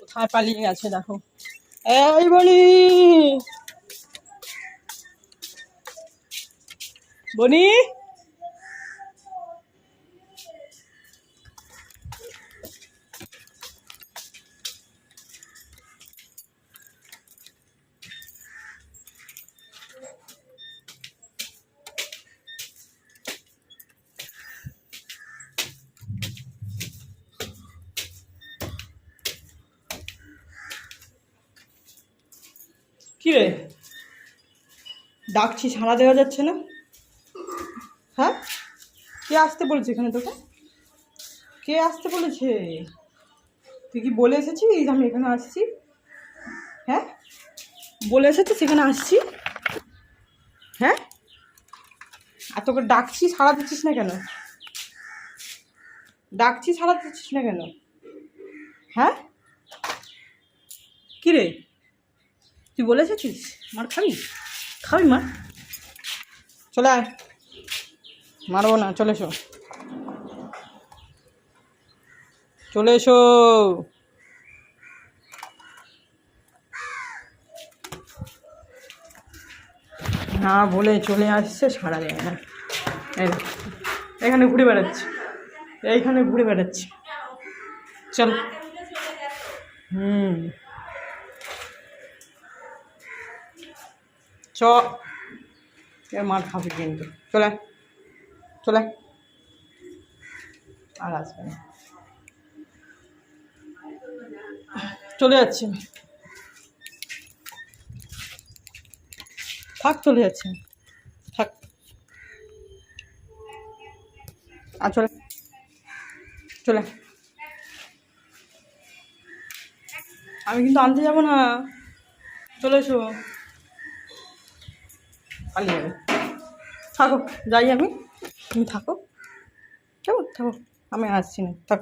কোথায় পালিয়ে গেছে দেখো। এই বনি, বনি কি রে, ডাকছি সাড়া দেওয়া যাচ্ছে না? হ্যাঁ, কে আসতে বলেছে এখানে তোকে? কে আসতে বলেছে? তুই কি বলে এসেছিস আমি এখানে আসছি? হ্যাঁ, বলে এসেছিস এখানে আসছি? হ্যাঁ, আর তোকে ডাকছি সাড়া দিচ্ছিস না কেন? ডাকছি সাড়া দিচ্ছিস না কেন? হ্যাঁ, কি রে, তুই বলে এসেছিস মার খাবি? খাবি মার? চলে আয়, মারবো না, চলে এসো, চলে এসো। না বলে চলে আসছে, সাড়া দেয় না। এই দেখ, এখানে ঘুরে বেড়াচ্ছি, এইখানে ঘুরে বেড়াচ্ছি। চল। চ, এর মার খাবে কিন্তু। চলে চলে, আর আসবে না, চলে যাচ্ছি আমি। থাক, চলে যাচ্ছি আমি। থাক, আর চলে চলে। আমি কিন্তু আনতে যাবো না, চলে এসো। পালিয়ে যাবে, থাকো, যাই আমি, তুমি থাকো, কেমন থাকো, আমি আসছি না, থাক।